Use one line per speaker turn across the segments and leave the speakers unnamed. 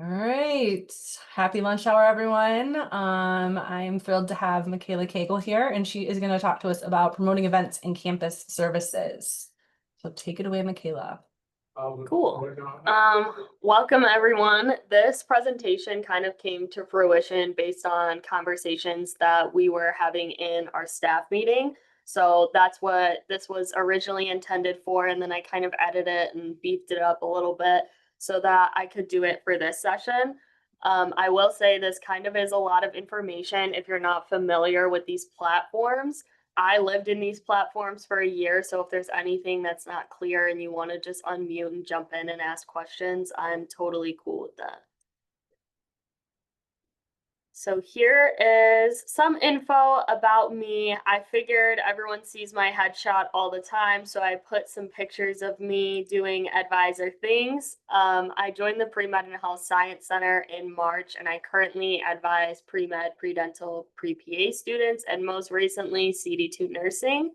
All right. Happy lunch hour, everyone. I'm thrilled to have Micala Cagle here, and she is going to talk to us about promoting events and campus services. So take it away, Micala.
Cool. Welcome everyone. This presentation kind of came to fruition based on conversations that we were having in our staff meeting. So that's what this was originally intended for, and then I kind of edited it and beefed it up a little bit so that I could do it for this session. I will say this kind of is a lot of information if you're not familiar with these platforms. I lived in these platforms for a year, so if there's anything that's not clear and you want to just unmute and jump in and ask questions, I'm totally cool with that. So here is some info about me. I figured everyone sees my headshot all the time, so I put some pictures of me doing advisor things. I joined the Pre-Med and Health Science Center in March, and I currently advise pre-med, pre-dental, pre-PA students, and most recently CD2 nursing.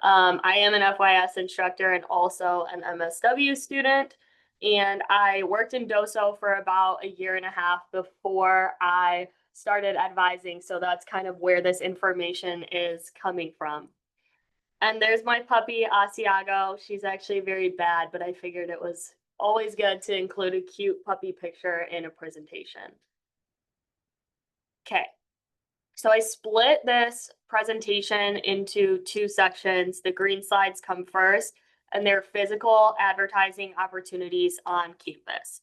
I am an FYS instructor and also an MSW student. And I worked in DOSO for about a year and a half before I started advising. So that's kind of where this information is coming from. And there's my puppy, Asiago. She's actually very bad, but I figured it was always good to include a cute puppy picture in a presentation. Okay. So I split this presentation into two sections. The green slides come first, and they're physical advertising opportunities on campus.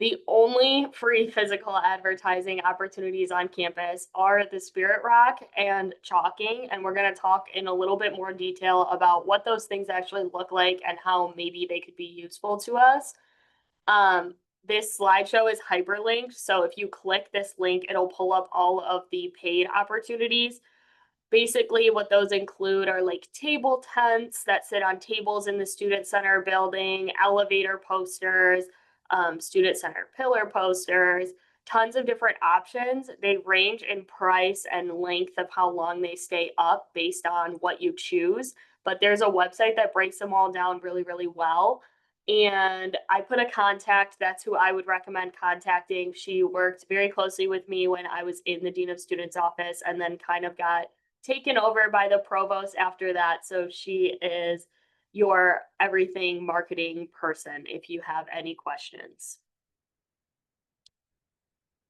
The only free physical advertising opportunities on campus are the Spirit Rock and chalking, and we're going to talk in a little bit more detail about what those things actually look like and how maybe they could be useful to us. This slideshow is hyperlinked, so if you click this link, it'll pull up all of the paid opportunities. Basically, what those include are like table tents that sit on tables in the Student Center building, elevator posters, Student Center pillar posters, tons of different options. They range in price and length of how long they stay up based on what you choose. But there's a website that breaks them all down really, really well. And I put a contact, that's who I would recommend contacting. She worked very closely with me when I was in the Dean of Students office and then kind of got taken over by the provost after that. So she is your everything marketing person if you have any questions.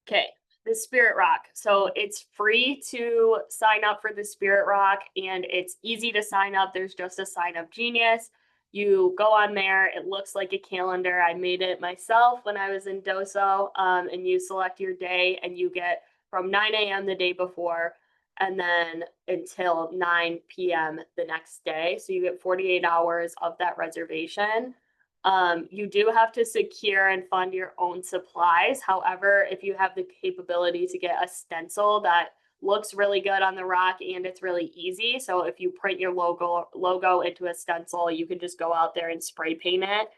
Okay, the Spirit Rock. So it's free to sign up for the Spirit Rock and it's easy to sign up. There's just a sign up genius. You go on there, it looks like a calendar. I made it myself when I was in DOSO, and you select your day and you get from 9 a.m. the day before and then until 9 p.m. the next day. So you get 48 hours of that reservation. You do have to secure and fund your own supplies. However, if you have the capability to get a stencil that looks really good on the rock and it's really easy. So if you print your logo into a stencil, you can just go out there and spray paint it.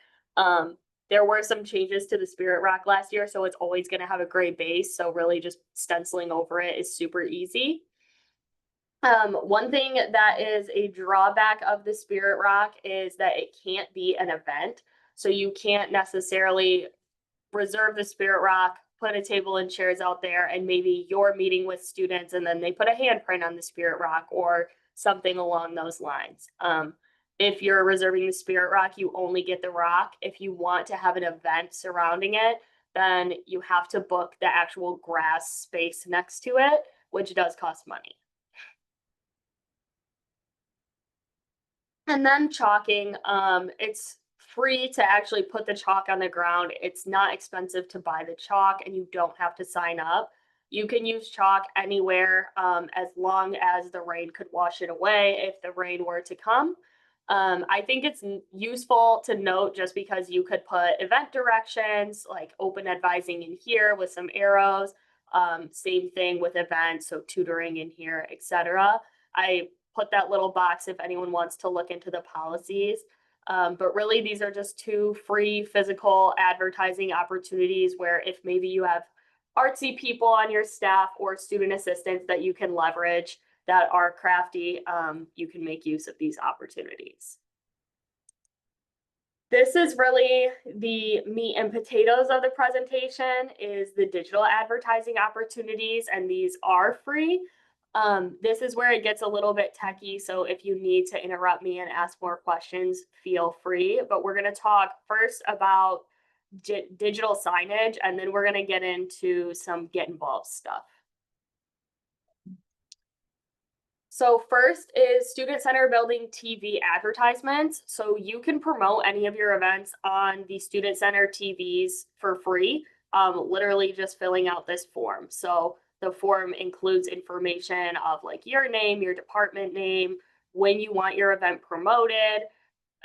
There were some changes to the Spirit Rock last year, so it's always going to have a gray base. So really just stenciling over it is super easy. One thing that is a drawback of the Spirit Rock is that it can't be an event. So you can't necessarily reserve the Spirit Rock, put a table and chairs out there, and maybe you're meeting with students and then they put a handprint on the Spirit Rock or something along those lines. If you're reserving the Spirit Rock, you only get the rock. If you want to have an event surrounding it, then you have to book the actual grass space next to it, which does cost money. And then chalking, it's free to actually put the chalk on the ground. It's not expensive to buy the chalk and you don't have to sign up. You can use chalk anywhere as long as the rain could wash it away if the rain were to come. I think it's useful to note just because you could put event directions like open advising in here with some arrows. Same thing with events, so tutoring in here, etc. I put that little box if anyone wants to look into the policies. But really, these are just two free physical advertising opportunities where if maybe you have artsy people on your staff or student assistants that you can leverage that are crafty, you can make use of these opportunities. This is really the meat and potatoes of the presentation is the digital advertising opportunities, and these are free. This is where it gets a little bit techy, so if you need to interrupt me and ask more questions, feel free. But we're going to talk first about digital signage, and then we're going to get into some GetInvolved stuff. So first is Student Center Building TV advertisements. So you can promote any of your events on the Student Center TVs for free, literally just filling out this form. So the form includes information of like your name, your department name, when you want your event promoted.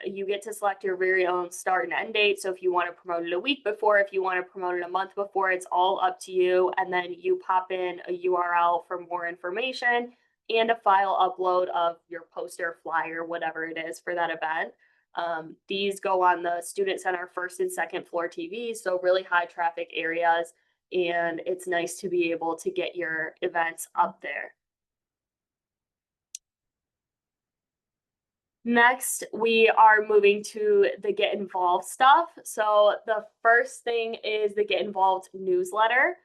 You get to select your very own start and end date. So if you want to promote it a week before, if you want to promote it a month before, it's all up to you. And then you pop in a URL for more information and a file upload of your poster, flyer, whatever it is for that event. These go on the Student Center first and second floor TVs, so really high traffic areas. And it's nice to be able to get your events up there. Next, we are moving to the GetInvolved stuff. So the first thing is the GetInvolved newsletter.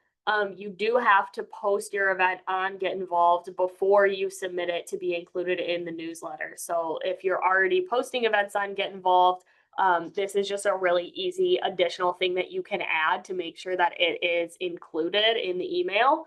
You do have to post your event on GetInvolved before you submit it to be included in the newsletter. So if you're already posting events on GetInvolved, this is just a really easy additional thing that you can add to make sure that it is included in the email.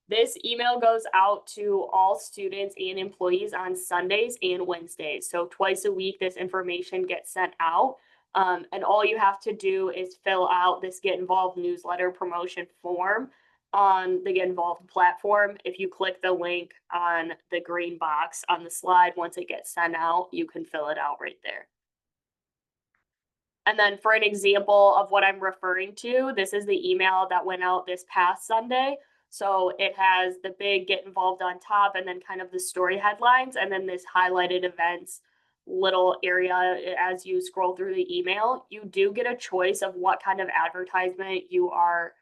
This email goes out to all students and employees on Sundays and Wednesdays. So twice a week, this information gets sent out. And all you have to do is fill out this GetInvolved newsletter promotion form on the GetInvolved platform. If you click the link on the green box on the slide, once it gets sent out, you can fill it out right there. And then for an example of what I'm referring to, this is the email that went out this past Sunday. So it has the big GetInvolved on top and then kind of the story headlines and then this highlighted events little area as you scroll through the email. You do get a choice of what kind of advertisement you are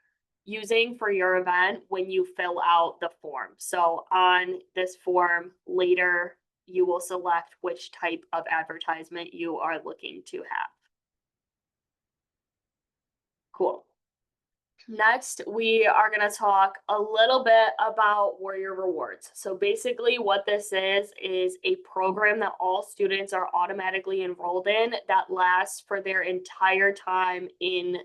using for your event when you fill out the form. So on this form later, you will select which type of advertisement you are looking to have. Cool. Next, we are going to talk a little bit about Warrior Rewards. So basically what this is a program that all students are automatically enrolled in that lasts for their entire time in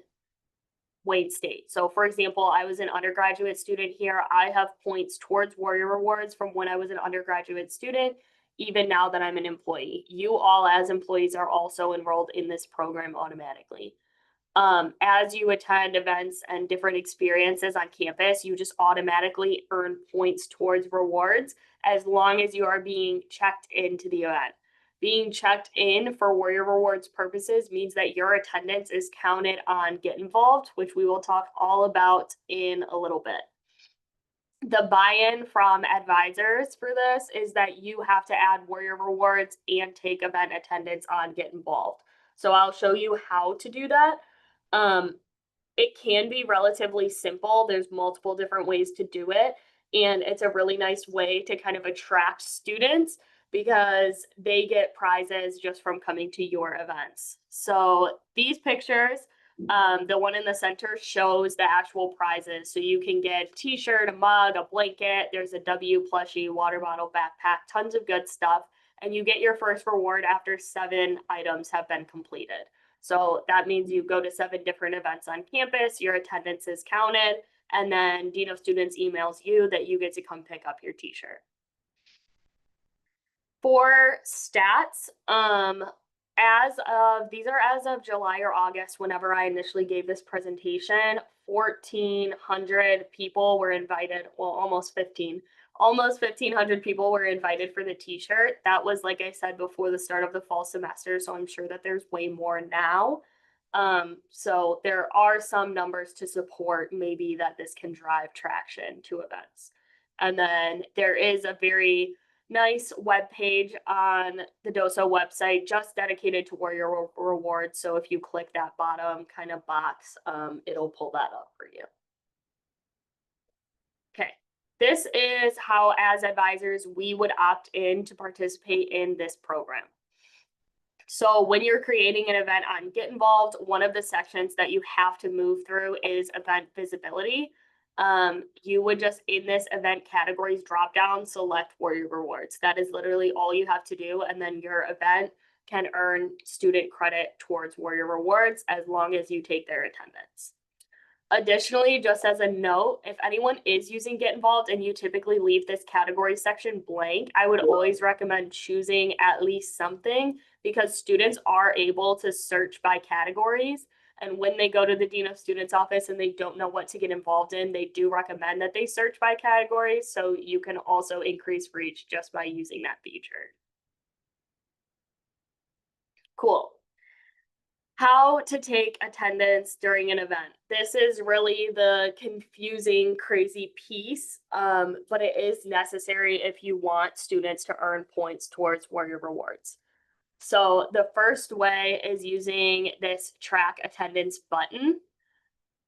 Wayne State. So for example, I was an undergraduate student here. I have points towards Warrior Rewards from when I was an undergraduate student, even now that I'm an employee. You all as employees are also enrolled in this program automatically. As you attend events and different experiences on campus, you just automatically earn points towards rewards as long as you are being checked into the event. Being checked in for Warrior Rewards purposes means that your attendance is counted on GetInvolved, which we will talk all about in a little bit. The buy-in from advisors for this is that you have to add Warrior Rewards and take event attendance on GetInvolved. So I'll show you how to do that. It can be relatively simple. There's multiple different ways to do it. And it's a really nice way to kind of attract students because they get prizes just from coming to your events. So these pictures, the one in the center shows the actual prizes. So you can get a t-shirt, a mug, a blanket. There's a W plushie, water bottle, backpack, tons of good stuff. And you get your first reward after 7 items have been completed. So that means you go to 7 different events on campus, your attendance is counted, and then Dean of Students emails you that you get to come pick up your t-shirt. For stats, these are as of July or August, whenever I initially gave this presentation, 1,400 people were invited, well, almost 1,500 people were invited for the t-shirt. That was, like I said, before the start of the fall semester, so I'm sure that there's way more now. So there are some numbers to support maybe that this can drive traction to events. And then there is a very nice web page on the DOSO website just dedicated to Warrior Rewards. So if you click that bottom kind of box, it'll pull that up for you. Okay, this is how as advisors we would opt in to participate in this program. So when you're creating an event on GetInvolved, one of the sections that you have to move through is event visibility. You would just, in this event categories dropdown, select Warrior Rewards. That is literally all you have to do. And then your event can earn student credit towards Warrior Rewards as long as you take their attendance. Additionally, just as a note, if anyone is using GetInvolved and you typically leave this category section blank, I would always recommend choosing at least something, because students are able to search by categories. And when they go to the Dean of Students office and they don't know what to get involved in, they do recommend that they search by categories. So you can also increase reach just by using that feature. Cool. How to take attendance during an event. This is really the confusing, crazy piece, but it is necessary if you want students to earn points towards Warrior Rewards. So the first way is using this track attendance button.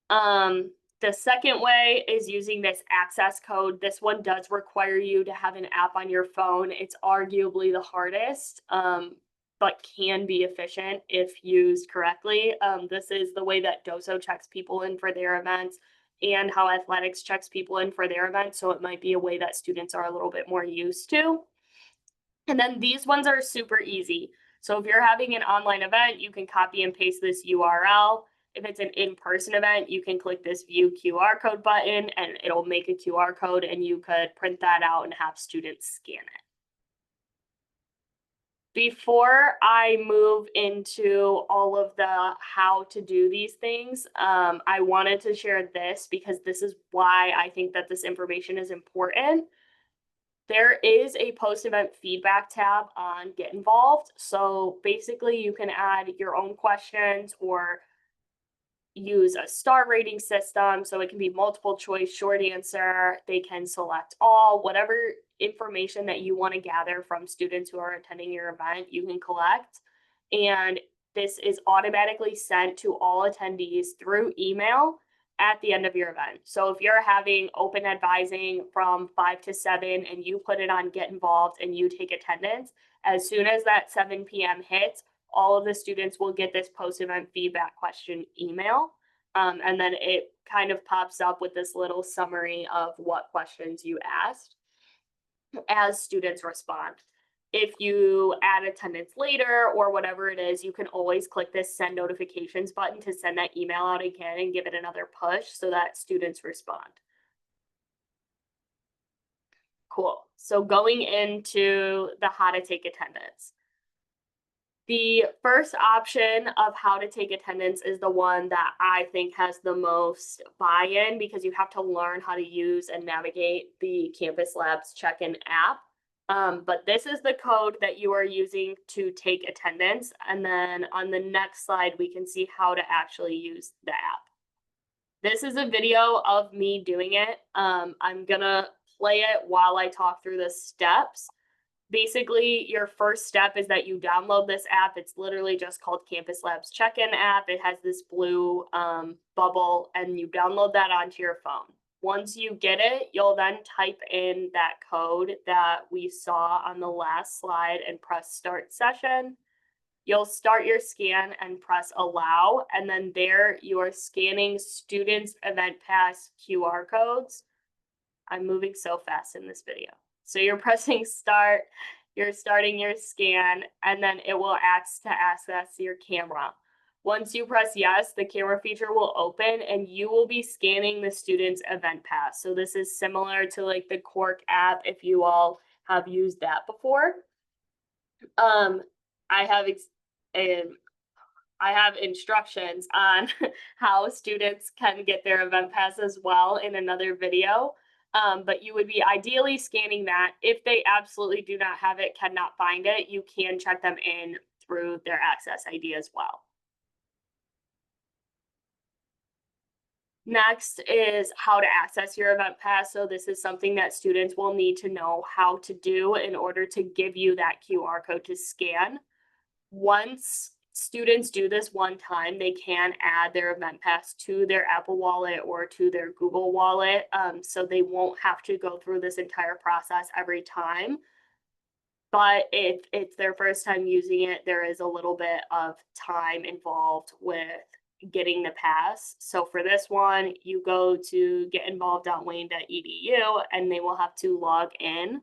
The second way is using this access code. This one does require you to have an app on your phone. It's arguably the hardest, but can be efficient if used correctly. This is the way that DOSO checks people in for their events and how athletics checks people in for their events. So it might be a way that students are a little bit more used to. And then these ones are super easy. So if you're having an online event, you can copy and paste this URL. If it's an in-person event, you can click this view QR code button and it'll make a QR code and you could print that out and have students scan it. Before I move into all of the how to do these things, I wanted to share this because this is why I think that this information is important. There is a post-event feedback tab on GetInvolved. So basically you can add your own questions or use a star rating system. So it can be multiple choice, short answer. They can select all, whatever information that you want to gather from students who are attending your event, you can collect. And this is automatically sent to all attendees through email at the end of your event. So if you're having open advising from 5 to 7 and you put it on GetInvolved and you take attendance, as soon as that 7 p.m. hits, all of the students will get this post-event feedback question email. And then it kind of pops up with this little summary of what questions you asked as students respond. If you add attendance later or whatever it is, you can always click this send notifications button to send that email out again and give it another push so that students respond. Cool. So going into the how to take attendance. The first option of how to take attendance is the one that I think has the most buy-in because you have to learn how to use and navigate the Campus Labs check-in app. But this is the code that you are using to take attendance. And then on the next slide, we can see how to actually use the app. This is a video of me doing it. I'm gonna play it while I talk through the steps. Basically, your first step is that you download this app. It's literally just called Campus Labs Check-in app. It has this blue bubble, and you download that onto your phone. Once you get it, you'll then type in that code that we saw on the last slide and press Start Session. You'll start your scan and press Allow, and then there you are scanning students' event pass QR codes. I'm moving so fast in this video. So you're pressing start, you're starting your scan, and then it will ask to access your camera. Once you press yes, the camera feature will open and you will be scanning the student's event pass. So this is similar to like the Cork app if you all have used that before. I have instructions on how students can get their event pass as well in another video. But you would be ideally scanning that. If they absolutely do not have it, cannot find it, you can check them in through their access ID as well. Next is how to access your event pass. So this is something that students will need to know how to do in order to give you that QR code to scan. Once students do this one time, they can add their event pass to their Apple Wallet or to their Google Wallet. So they won't have to go through this entire process every time. but if it's their first time using it, there is a little bit of time involved with getting the pass. So for this one, you go to getinvolved.wayne.edu and they will have to log in.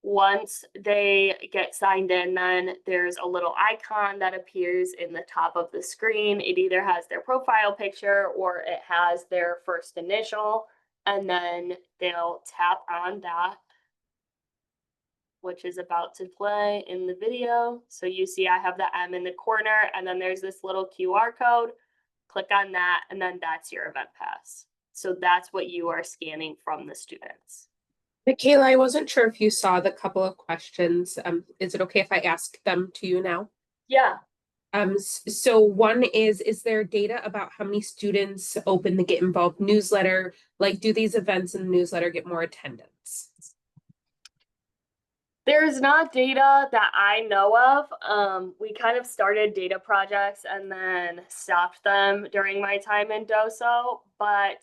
Once they get signed in, then there's a little icon that appears in the top of the screen. It either has their profile picture or it has their first initial, and then they'll tap on that, which is about to play in the video. So you see I have the M in the corner, and then there's this little QR code. Click on that, and then that's your event pass. So that's what you are scanning from the students.
Micala, I wasn't sure if you saw the couple of questions. Is it okay if I ask them to you now?
Yeah.
So one is there data about how many students open the Get Involved newsletter? Like, do these events in the newsletter get more attendance?
There's not data that I know of. We kind of started data projects and then stopped them during my time in DOSO, but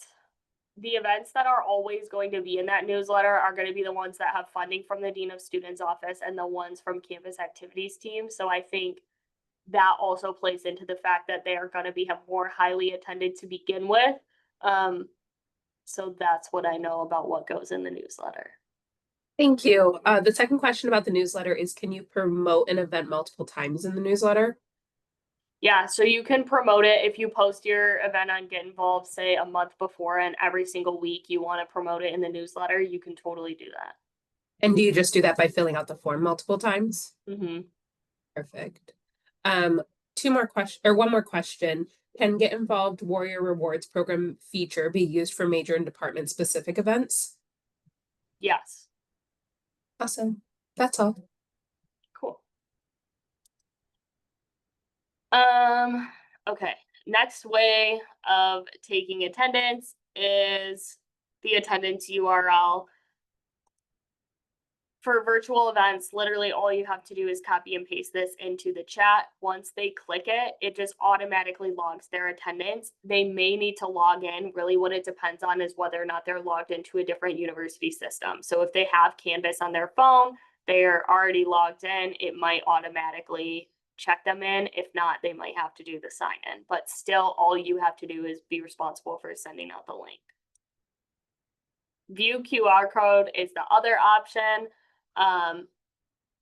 the events that are always going to be in that newsletter are going to be the ones that have funding from the Dean of Students office and the ones from campus activities team. So I think that also plays into the fact that they are going to be more highly attended to begin with. So that's what I know about what goes in the newsletter.
Thank you. The second question about the newsletter is, can you promote an event multiple times in the newsletter?
Yeah, so you can promote it if you post your event on Get Involved, say a month before, and every single week you want to promote it in the newsletter, you can totally do that.
And do you just do that by filling out the form multiple times?
Mm-hmm.
Perfect. One more question. Can Get Involved Warrior Rewards program feature be used for major and department specific events?
Yes.
Awesome. That's all.
Cool. Okay. Next way of taking attendance is the attendance URL. For virtual events, literally all you have to do is copy and paste this into the chat. Once they click it, it just automatically logs their attendance. They may need to log in. Really what it depends on is whether or not they're logged into a different university system. So if they have Canvas on their phone, they're already logged in, it might automatically check them in. If not, they might have to do the sign in. But still, all you have to do is be responsible for sending out the link. View QR code is the other option.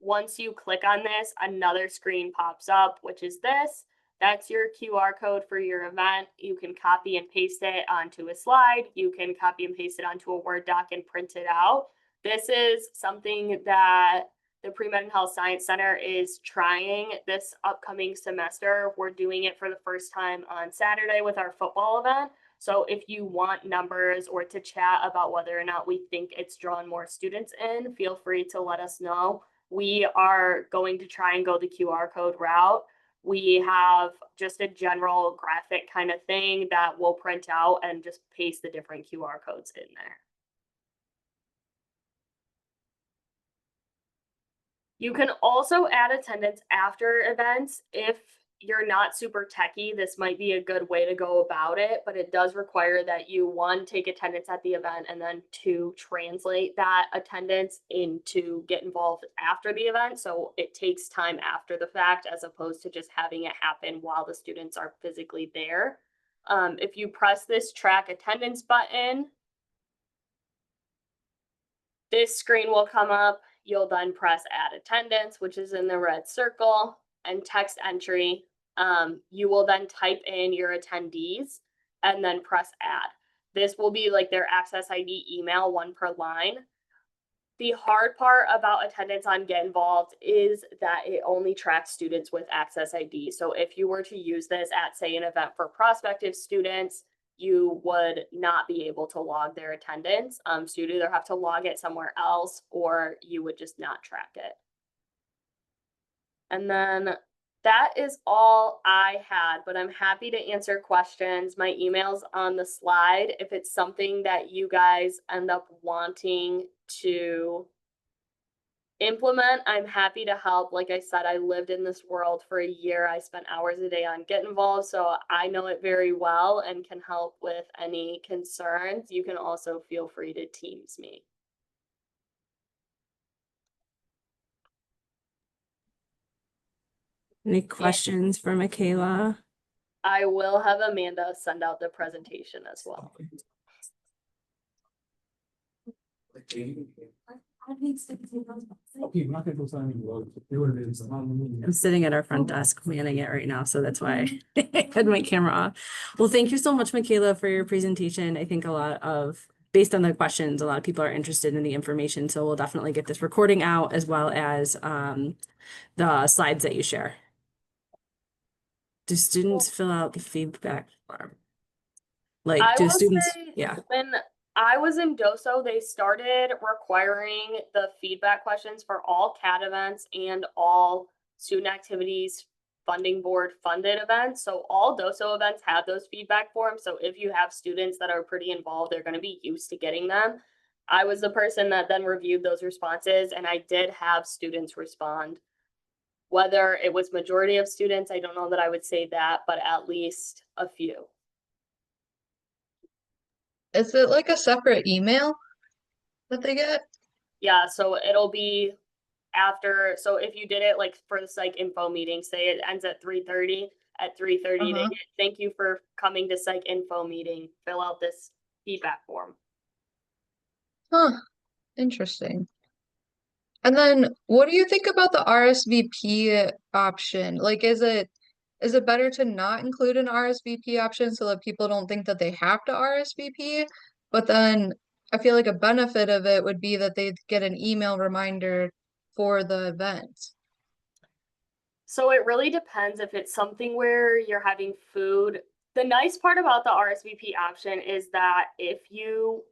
Once you click on this, another screen pops up, which is this. That's your QR code for your event. You can copy and paste it onto a slide. You can copy and paste it onto a Word doc and print it out. This is something that the Pre-Med and Health Science Center is trying this upcoming semester. We're doing it for the first time on Saturday with our football event. So if you want numbers or to chat about whether or not we think it's drawn more students in, feel free to let us know. We are going to try and go the QR code route. We have just a general graphic kind of thing that we'll print out and just paste the different QR codes in there. You can also add attendance after events. If you're not super techie, this might be a good way to go about it, but it does require that you, one, take attendance at the event, and then two, translate that attendance into Get Involved after the event. So it takes time after the fact as opposed to just having it happen while the students are physically there. If you press this track attendance button, this screen will come up. You'll then press add attendance, which is in the red circle, and text entry. You will then type in your attendees and then press add. This will be like their access ID email, one per line. The hard part about attendance on Get Involved is that it only tracks students with access ID. So if you were to use this at, say, an event for prospective students, you would not be able to log their attendance. So you'd either have to log it somewhere else or you would just not track it. And then that is all I had, but I'm happy to answer questions. My email's on the slide. If it's something that you guys end up wanting to implement, I'm happy to help. Like I said, I lived in this world for a year. I spent hours a day on Get Involved, so I know it very well and can help with any concerns. You can also feel free to Teams me.
Any questions for Micala?
I will have Amanda send out the presentation as well.
I'm sitting at our front desk manning it right now, so that's why I had my camera off. Well, thank you so much, Micala, for your presentation. I think based on the questions, a lot of people are interested in the information, so we'll definitely get this recording out as well as the slides that you share. Do students fill out the feedback form? Like,
I
do
will
students,
say
yeah.
when I was in DOSO, they started requiring the feedback questions for all CAD events and all student activities funding board funded events. So all DOSO events have those feedback forms. So if you have students that are pretty involved, they're going to be used to getting them. I was the person that then reviewed those responses, and I did have students respond. Whether it was majority of students, I don't know that I would say that, but at least a few.
Is it like a separate email that they get?
Yeah, so it'll be after, so if you did it like for the psych info meeting, say it ends at 3:30, at 3:30, they
Uh-huh.
get, thank you for coming to psych info meeting, fill out this feedback form.
Huh, interesting. And then what do you think about the RSVP option? Like, is it better to not include an RSVP option so that people don't think that they have to RSVP? But then I feel like a benefit of it would be that they'd get an email reminder for the event.
So it really depends if it's something where you're having food. The nice part about the RSVP option is that if you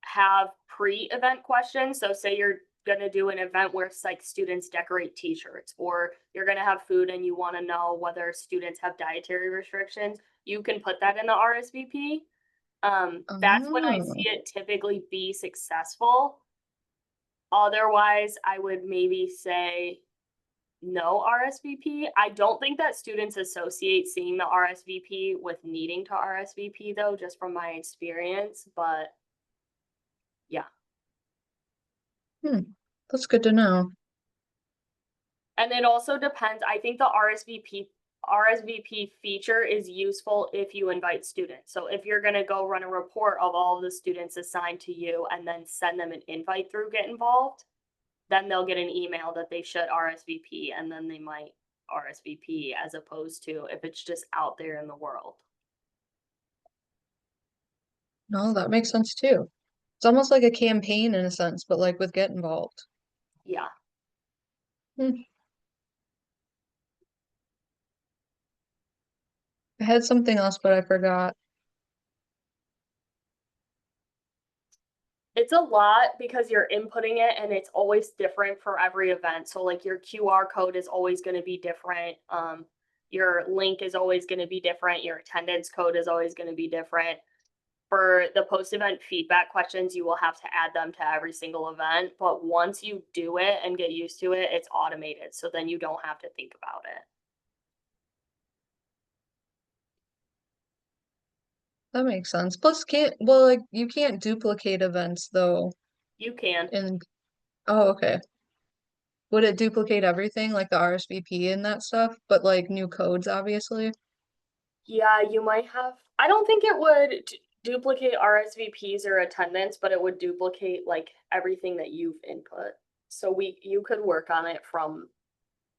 have pre-event questions, so say you're gonna do an event where psych students decorate t-shirts, or you're gonna have food and you wanna know whether students have dietary restrictions, you can put that in the RSVP. That's when I
Oh,
see it typically be successful. Otherwise, I would maybe say no RSVP. I don't think that students associate seeing the RSVP with needing to RSVP though, just from my experience, but yeah.
that's good to know.
And it also depends. I think the RSVP feature is useful if you invite students. So if you're going to go run a report of all of the students assigned to you and then send them an invite through GetInvolved, then they'll get an email that they should RSVP, and then they might RSVP, as opposed to if it's just out there in the world.
No, that makes sense too. It's almost like a campaign in a sense, but like with GetInvolved.
Yeah.
I had something else, but I forgot.
It's a lot because you're inputting it and it's always different for every event. So like your QR code is always going to be different. Your link is always going to be different. Your attendance code is always going to be different. For the post-event feedback questions, you will have to add them to every single event. But once you do it and get used to it, it's automated. So then you don't have to think about it.
That makes sense. Plus, like you can't duplicate events though.
You can.
Oh, okay. Would it duplicate everything like the RSVP and that stuff, but like new codes, obviously?
Yeah, you might have. I don't think it would duplicate RSVPs or attendance, but it would duplicate like everything that you've input. So you could work on it from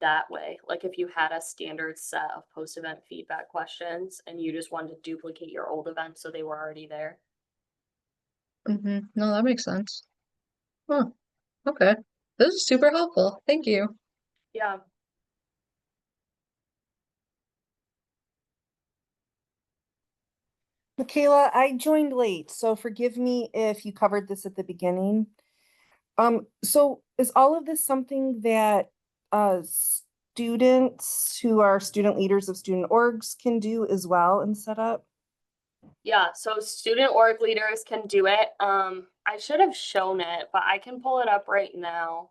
that way. Like if you had a standard set of post-event feedback questions and you just wanted to duplicate your old events so they were already there.
Mm-hmm. No, that makes sense. Huh. Okay. This is super helpful. Thank you.
Yeah.
Michaela, I joined late, so forgive me if you covered this at the beginning. So is all of this something that students who are student leaders of student orgs can do as well and set up?
Yeah, so student org leaders can do it. I should have shown it, but I can pull it up right now.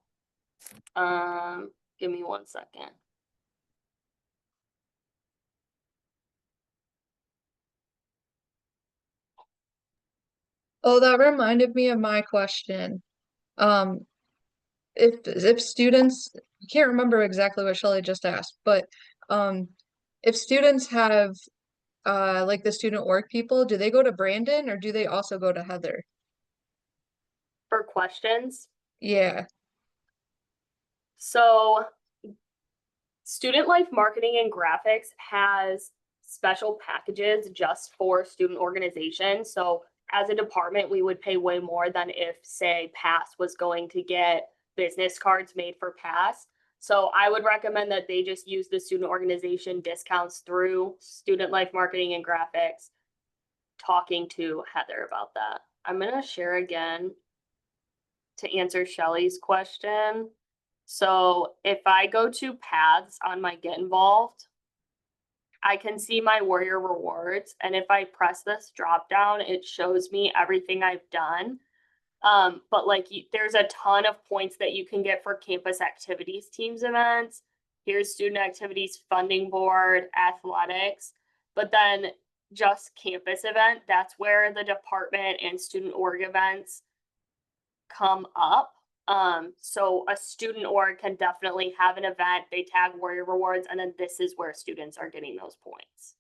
Give me 1 second.
Oh, that reminded me of my question. Um, if students, I can't remember exactly what Shelley just asked, but if students have like the student org people, do they go to Brandon or do they also go to Heather?
For questions,
Yeah.
so Student Life Marketing and Graphics has special packages just for student organizations. So as a department, we would pay way more than if, say, PASS was going to get business cards made for PASS. So I would recommend that they just use the student organization discounts through Student Life Marketing and Graphics, talking to Heather about that. I'm gonna share again to answer Shelly's question. So if I go to paths on my GetInvolved, I can see my Warrior rewards. And if I press this drop down, it shows me everything I've done. But like there's a ton of points that you can get for campus activities, teams, events. Here's student activities funding board, athletics, but then just campus event, that's where the department and student org events come up. So a student org can definitely have an event, they tag Warrior rewards, and then this is where students are getting those points.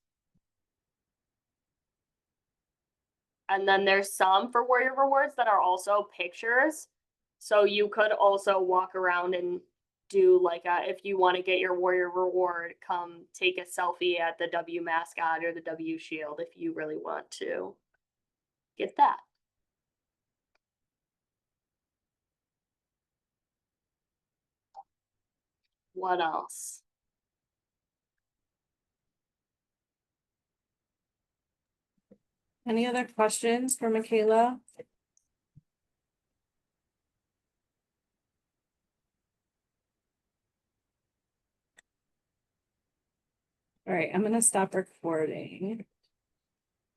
And then there's some for Warrior rewards that are also pictures. So you could also walk around and do like if you want to get your Warrior reward, come take a selfie at the W mascot or the W shield if you really want to get that. What else?
Any other questions for Micala? All right, I'm gonna stop recording.